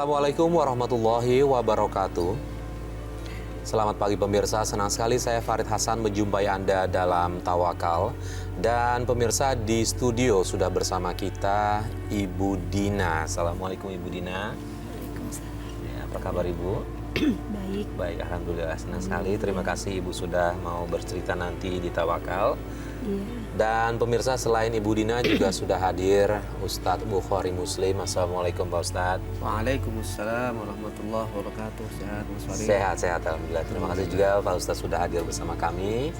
Assalamualaikum warahmatullahi wabarakatuh. Selamat pagi pemirsa, senang sekali saya Farid Hasan menjumpai Anda dalam Tawakal. Dan pemirsa di studio sudah bersama kita Ibu Dina. Assalamualaikum Ibu Dina. Waalaikumsalam. Ya, apa kabar Ibu? Baik. Baik, Alhamdulillah senang sekali. Terima kasih Ibu sudah mau bercerita nanti di Tawakal. Iya. Dan pemirsa selain Ibu Dina juga sudah hadir Ustadz Bukhari Muslim. Assalamualaikum Pak Ustadz. Waalaikumsalam warahmatullahi wabarakatuh. Sehat Mas Farid? Sehat Alhamdulillah. Terima kasih juga Pak Ustadz sudah hadir bersama kami.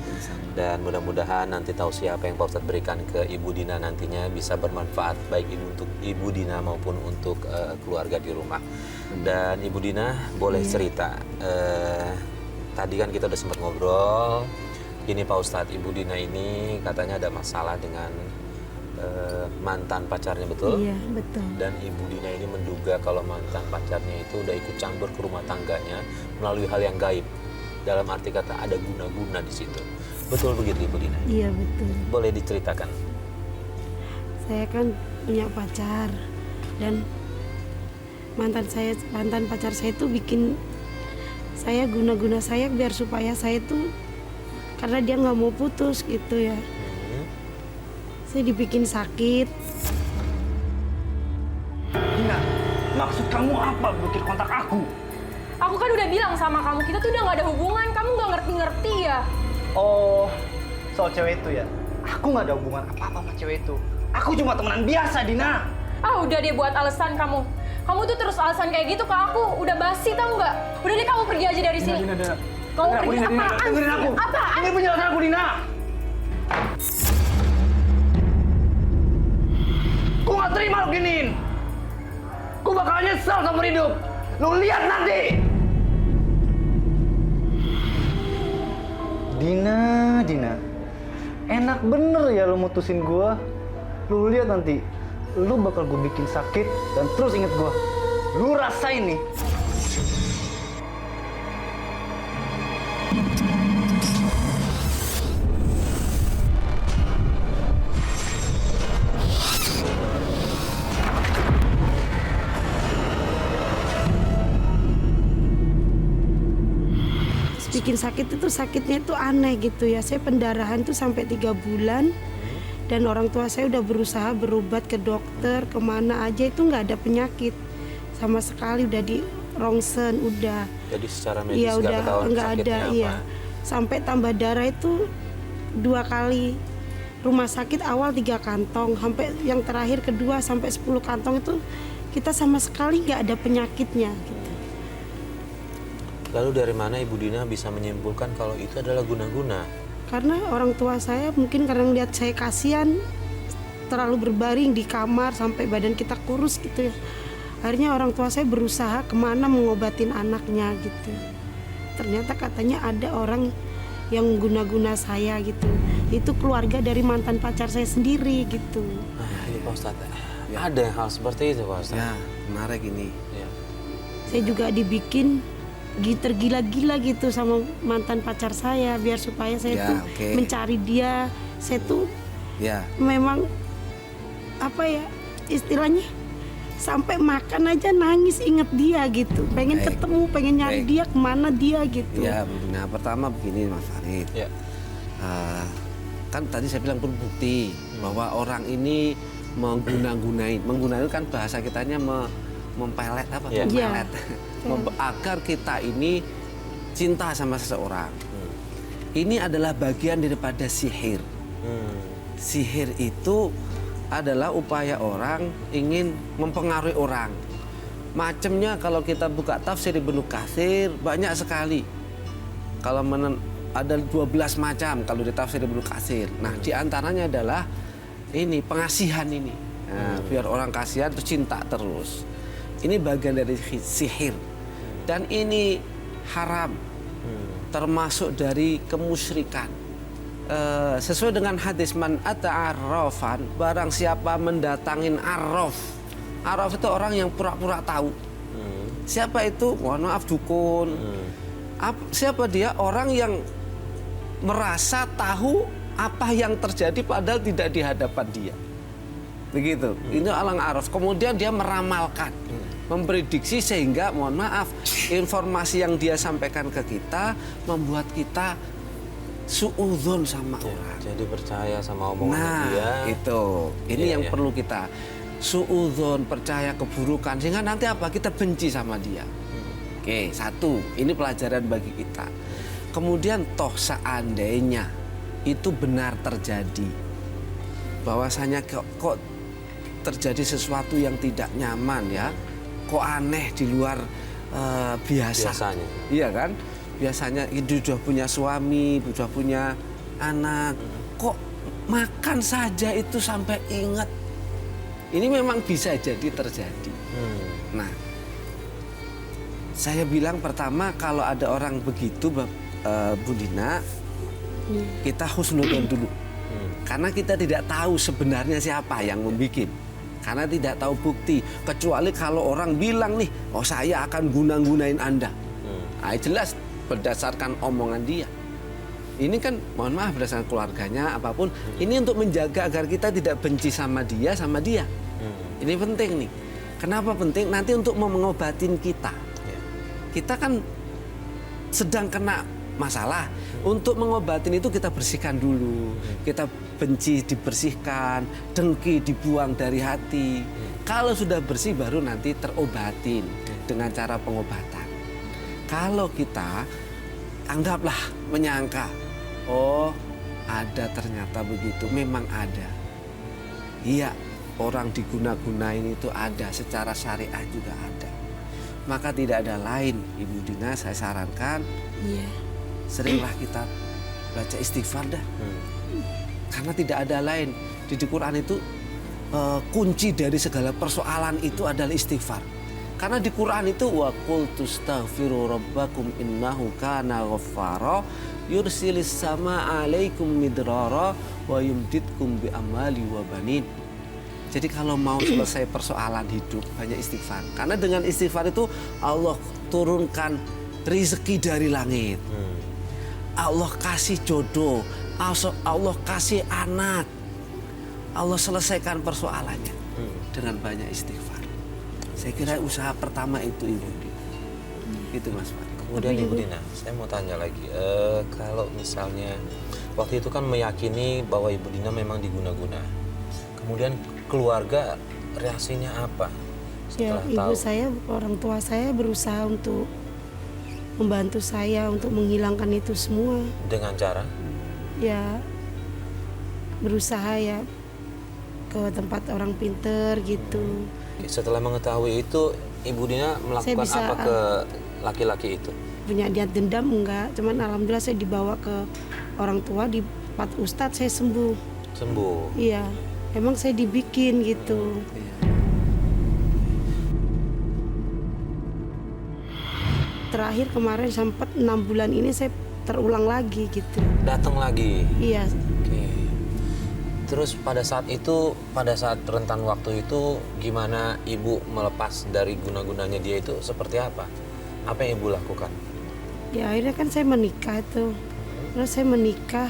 Dan mudah-mudahan nanti tausiah apa yang Pak Ustadz berikan ke Ibu Dina nantinya bisa bermanfaat baik untuk Ibu Dina maupun untuk keluarga di rumah. Dan Ibu Dina boleh cerita. Tadi kan kita udah sempat ngobrol. Ini Pak Ustadz, Ibu Dina ini katanya ada masalah dengan mantan pacarnya, betul? Iya, betul. Dan Ibu Dina ini menduga kalau mantan pacarnya itu udah ikut campur ke rumah tangganya melalui hal yang gaib. Dalam arti kata ada guna-guna di situ. Betul begitu Ibu Dina? Iya, betul. Boleh diceritakan? Saya kan punya pacar dan mantan pacar saya itu bikin saya guna-guna saya biar supaya saya tuh karena dia nggak mau putus gitu ya. Saya dibikin sakit. Dina, maksud kamu apa blokir kontak aku? Aku kan udah bilang sama kamu, kita tuh udah gak ada hubungan. Kamu gak ngerti-ngerti ya? Oh, soal cewek itu ya? Aku nggak ada hubungan apa-apa sama cewek itu. Aku cuma temenan biasa, Dina. Ah, udah dia buat alasan kamu. Kamu tuh terus alasan kayak gitu ke aku. Udah basi tau nggak? Udah deh kamu pergi aja dari sini. Dina. Kamu Dina, pergi Dina, Dina, apaan? dengerin aku. Apaan? Ini penjelasan aku, Dina. Ku nggak terima lo giniin. Ku bakal nyesel seumur hidup. Lu lihat nanti. Dina. Enak bener ya lu mutusin gua. Lu lihat nanti. Lu bakal gue bikin sakit dan terus inget gua. Lu rasain nih. Bikin sakit itu sakitnya itu aneh gitu ya. Saya pendarahan tuh sampai 3 bulan. Dan orang tua saya udah berusaha berobat ke dokter, kemana aja itu nggak ada penyakit sama sekali, udah di rongsen udah. Jadi secara medis Iya udah ketahuan nggak ada, sakitnya apa? iya. Sampai tambah darah itu 2 kali. Rumah sakit awal 3 kantong, sampai yang terakhir kedua sampai 10 kantong itu kita sama sekali nggak ada penyakitnya. Gitu. Lalu dari mana Ibu Dina bisa menyimpulkan kalau itu adalah guna-guna? Karena orang tua saya mungkin karena lihat saya kasihan terlalu berbaring di kamar sampai badan kita kurus gitu ya. Akhirnya orang tua saya berusaha kemana mengobatin anaknya gitu. Ternyata katanya ada orang yang guna-guna saya gitu. Itu keluarga dari mantan pacar saya sendiri gitu. Nah, ini Pak Ustadz, ada hal seperti itu Pak Ustadz? Ya, menarik ini. Ya. Saya juga dibikin tergila-gila gitu sama mantan pacar saya biar supaya saya mencari dia. Saya tuh memang apa ya istilahnya sampai makan aja nangis inget dia gitu, pengen ketemu, pengen nyari dia kemana dia gitu. Ya, Bu Dina, pertama begini Mas Farid. Ya. Kan tadi saya bilang berbukti bahwa orang ini menggunain kan bahasa kitanya mempelet apa? Ya. Mempelet. Agar kita ini cinta sama seseorang. Ini adalah bagian daripada sihir. Sihir itu adalah upaya orang ingin mempengaruhi orang. Macamnya kalau kita buka tafsir Ibnu Katsir banyak sekali. Kalau ada 12 macam kalau di tafsir Ibnu Katsir. Nah, di antaranya adalah ini pengasihan ini. Nah, biar orang kasihan terus cinta terus. Ini bagian dari sihir. Dan ini haram, termasuk dari kemusyrikan. Sesuai dengan hadis man ata'arrafan, barang siapa mendatangin arraf. Arraf itu orang yang pura-pura tahu. Siapa itu? Mohon maaf, dukun. Siapa dia? Orang yang merasa tahu apa yang terjadi padahal tidak di hadapan dia. Begitu. Ini alang arraf. Kemudian dia meramalkan. Memprediksi sehingga mohon maaf informasi yang dia sampaikan ke kita membuat kita suudzon sama orang. Jadi percaya sama omongan Nah, dia. itu. Ini Iya, yang iya. perlu kita suudzon, percaya keburukan sehingga nanti apa? Kita benci sama dia. Oke, satu, ini pelajaran bagi kita. Kemudian toh seandainya itu benar terjadi, bahwasanya kok terjadi sesuatu yang tidak nyaman ya, kok aneh di luar biasa. Biasanya. Iya kan? Biasanya itu sudah punya suami, sudah punya anak, kok makan saja itu sampai ingat. Ini memang bisa jadi terjadi. Nah, saya bilang pertama kalau ada orang begitu, Bu Dina, kita husnudzon dulu. Karena kita tidak tahu sebenarnya siapa yang membuat. Karena tidak tahu bukti. Kecuali kalau orang bilang nih, oh saya akan guna-gunain Anda. Nah, jelas berdasarkan omongan dia. Ini kan mohon maaf berdasarkan keluarganya apapun. Ini untuk menjaga agar kita tidak benci sama dia. Ini penting nih. Kenapa penting? Nanti untuk mengobatin kita. Kita kan sedang kena masalah. Untuk mengobatin itu kita bersihkan dulu. Kita benci dibersihkan, dengki dibuang dari hati. Kalau sudah bersih baru nanti terobatin dengan cara pengobatan. Kalau kita anggaplah menyangka, oh ada ternyata begitu, memang ada. Iya, orang diguna-gunain itu ada, secara syariah juga ada. Maka tidak ada lain, Ibu Dina, saya sarankan, Iya. seringlah kita baca istighfar dah. Karena tidak ada lain. Di Quran itu kunci dari segala persoalan itu adalah istighfar. Karena di Quran itu wa qul tastaghfiru rabbakum innahu kana ghaffara yursilis sama alaikum midrara wa yumditkum bi amali wa banin. Jadi kalau mau selesai persoalan hidup banyak istighfar. Karena dengan istighfar itu Allah turunkan rezeki dari langit. Allah kasih jodoh, Allah kasih anak. Allah selesaikan persoalannya dengan banyak istighfar. Saya kira usaha pertama itu Ibu Dina. Itu Mas Pak. Kemudian Ibu Dina, saya mau tanya lagi, kalau misalnya waktu itu kan meyakini bahwa Ibu Dina memang diguna-guna, kemudian keluarga reaksinya apa Ya, setelah ibu tahu? saya, orang tua saya berusaha untuk membantu saya untuk menghilangkan itu semua. Dengan cara? Ya, berusaha ya ke tempat orang pinter gitu. Setelah mengetahui itu, Ibu Dina melakukan bisa, apa ke laki-laki itu? Punya niat dendam enggak, cuman alhamdulillah saya dibawa ke orang tua di tempat ustadz, saya sembuh. Sembuh. Iya, emang saya dibikin gitu. Terakhir kemarin sempat 6 bulan ini saya terulang lagi gitu. Datang lagi. Iya, Oke. Terus pada saat itu, pada saat rentan waktu itu, gimana Ibu melepas dari guna-gunanya dia itu seperti apa? Apa yang Ibu lakukan? ya akhirnya kan saya menikah tuh. Terus saya menikah,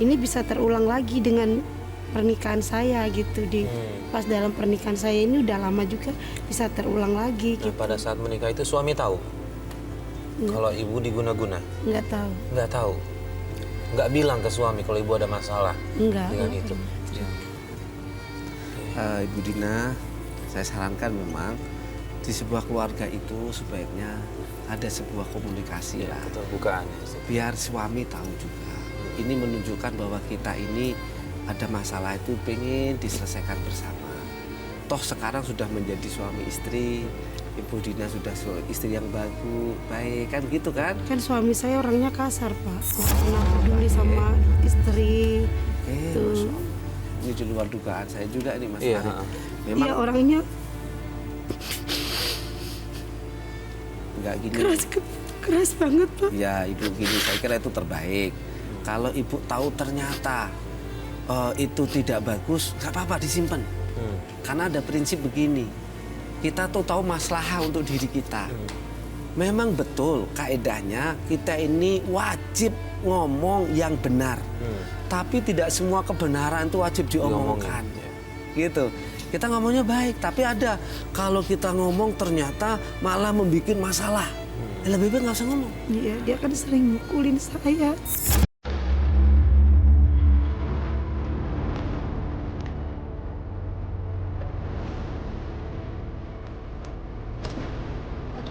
ini bisa terulang lagi dengan pernikahan saya gitu. Pas dalam pernikahan saya ini udah lama juga bisa terulang lagi Nah, gitu. pada saat menikah itu suami tahu kalau Ibu diguna-guna? Nggak tahu. Nggak tahu? Nggak bilang ke suami kalau Ibu ada masalah Enggak. dengan itu? Ibu Dina, saya sarankan memang di sebuah keluarga itu sebaiknya ada sebuah komunikasi lah. Keterbukaan. Biar suami tahu juga. Ini menunjukkan bahwa kita ini ada masalah itu pengen diselesaikan bersama. Toh sekarang sudah menjadi suami istri, Ibu Dina sudah istri yang baik kan gitu kan? Kan suami saya orangnya kasar, Pak. Nggak pernah peduli sama istri. Tuh. Masya Allah. Ini di luar dugaan saya juga nih Mas Iya, Farid. ha-ha. Memang Iya, orangnya nggak gini. keras banget, Pak. Ya Ibu gini, saya kira itu terbaik. Kalau Ibu tahu ternyata itu tidak bagus, nggak apa-apa disimpan. Karena ada prinsip begini, kita tuh tahu maslahah untuk diri kita. Memang betul kaedahnya kita ini wajib ngomong yang benar. Tapi tidak semua kebenaran itu wajib diomongkan. Gitu. Kita ngomongnya baik, tapi ada kalau kita ngomong ternyata malah membuat masalah. Lebih baik nggak usah ngomong. Iya, dia kan sering mukulin saya.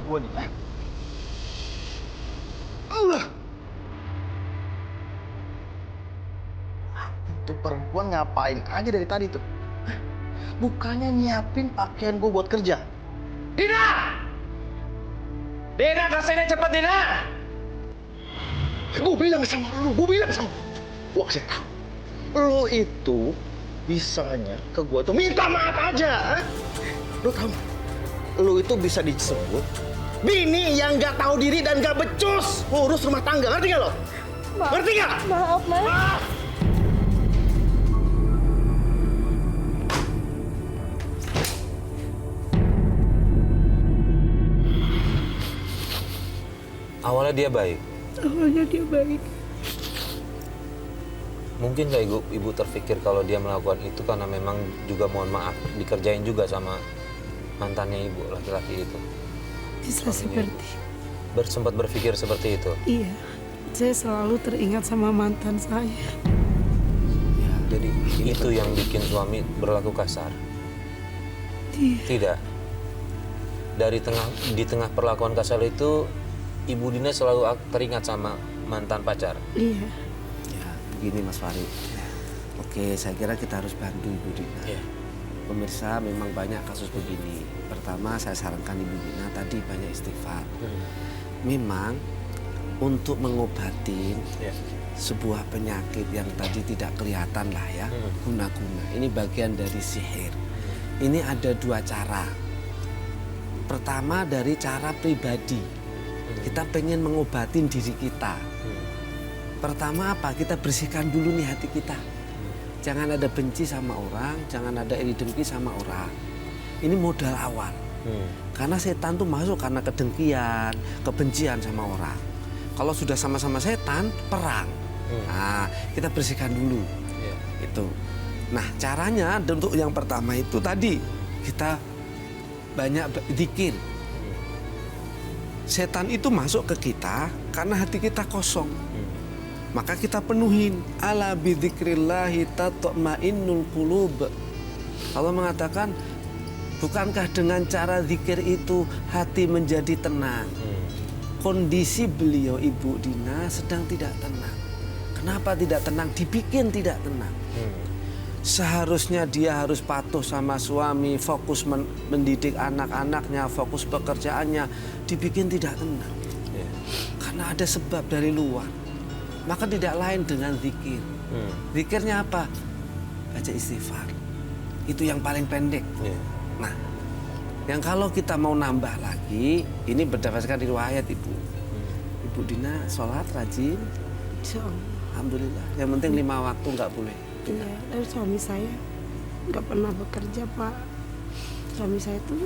Gua nih. Tuh perempuan ngapain aja dari tadi tuh? Bukannya nyiapin pakaian gue buat kerja. Dina! Dina, kesini cepet Dina! Gue bilang sama lu, Gue kasih tahu. Lu itu bisanya ke gue tuh minta maaf aja. Lu tahu nggak? Lu itu bisa disebut bini yang nggak tahu diri dan nggak becus ngurus rumah tangga. Ngerti nggak lo? Ngerti nggak? Maaf, Mas. Awalnya dia baik. Awalnya dia baik. Mungkin nggak ibu terpikir kalau dia melakukan itu karena memang juga mohon maaf dikerjain juga sama mantannya ibu laki-laki itu. Bisa seperti. Sempat berpikir seperti itu. Iya, saya selalu teringat sama mantan saya. Jadi itu yang bikin suami berlaku kasar. Tidak. Di tengah perlakuan kasar itu, Ibu Dina selalu teringat sama mantan pacar. Iya. Ya, begini Mas Farid. Oke, saya kira kita harus bantu Ibu Dina. Iya. Pemirsa, memang banyak kasus begini. Pertama, saya sarankan Ibu Dina tadi banyak istighfar. Memang untuk mengobatin sebuah penyakit yang tadi tidak kelihatan lah ya, guna-guna. Ini bagian dari sihir. Ini ada dua cara. Pertama dari cara pribadi. Kita pengen mengobatin diri kita. Pertama apa? Kita bersihkan dulu nih hati kita. Jangan ada benci sama orang, jangan ada iri dengki sama orang. Ini modal awal. Karena setan tuh masuk karena kedengkian, kebencian sama orang. Kalau sudah sama-sama setan, perang. Nah, kita bersihkan dulu. Itu. Nah, caranya untuk yang pertama itu tadi kita banyak zikir. Setan itu masuk ke kita karena hati kita kosong. Maka kita penuhin. Ala bidzikrillahi tatma'innul qulub. Allah mengatakan, bukankah dengan cara zikir itu hati menjadi tenang? Kondisi beliau Ibu Dina sedang tidak tenang. Kenapa tidak tenang? Dibikin tidak tenang. Seharusnya dia harus patuh sama suami, fokus mendidik anak-anaknya, fokus pekerjaannya, dibikin tidak tenang. Karena ada sebab dari luar. Maka tidak lain dengan zikir. Zikirnya apa? Baca istighfar. Itu yang paling pendek. Nah, yang kalau kita mau nambah lagi, ini berdasarkan riwayat Ibu. Ibu Dina sholat rajin. Alhamdulillah. Yang penting 5 waktu nggak boleh. Iya, dan suami saya nggak pernah bekerja, Pak. Suami saya tuh.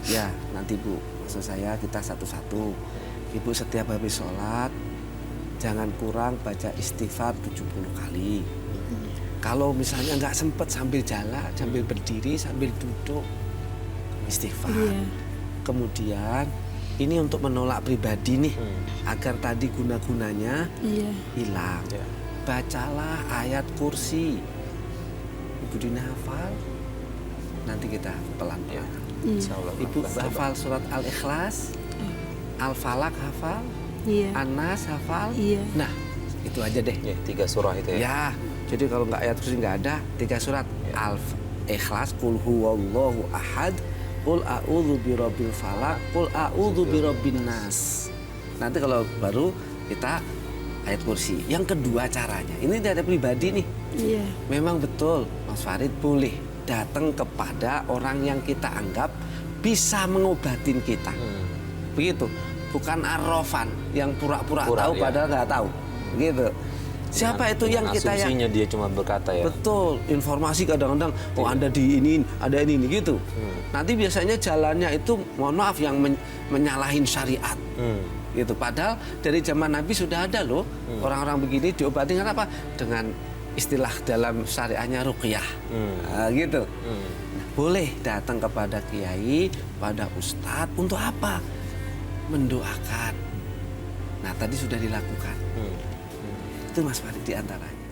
Ya, nanti Bu, maksud saya kita satu-satu. Ibu setiap habis sholat, jangan kurang baca istighfar 70 kali. Kalau misalnya nggak sempet sambil jalan, sambil berdiri, sambil duduk, istighfar. Kemudian, ini untuk menolak pribadi nih, agar tadi guna-gunanya hilang. Bacalah ayat kursi. Ibu Dina hafal, nanti kita pelan-pelan. Ibu hafal surat Al-Ikhlas, Al-Falaq hafal, An-Nas hafal. Nah, itu aja deh. 3 surah itu ya. Ya, jadi kalau nggak ayat kursi nggak ada, 3 surat. Al-Ikhlas, Qul huwallahu ahad, Qul a'udzu birabbil falaq, Qul a'udzu birabbin nas. Nanti kalau baru kita ayat kursi. Yang kedua caranya, ini dari pribadi nih. Memang betul, Mas Farid boleh datang kepada orang yang kita anggap bisa mengobatin kita. Begitu. Bukan arrofan yang pura-pura tahu padahal nggak tahu. Begitu. Siapa itu yang kita yang asumsinya dia cuma berkata ya. Betul, informasi kadang-kadang Anda di ini, ada ini gitu. Nanti biasanya jalannya itu mohon maaf yang menyalahin syariat. Gitu. Padahal dari zaman Nabi sudah ada loh orang-orang begini diobati dengan apa? Dengan istilah dalam syariahnya ruqyah. Nah, gitu. Boleh datang kepada kiai, pada ustadz untuk apa? Mendoakan. Nah, tadi sudah dilakukan. Itu Mas Farid diantaranya.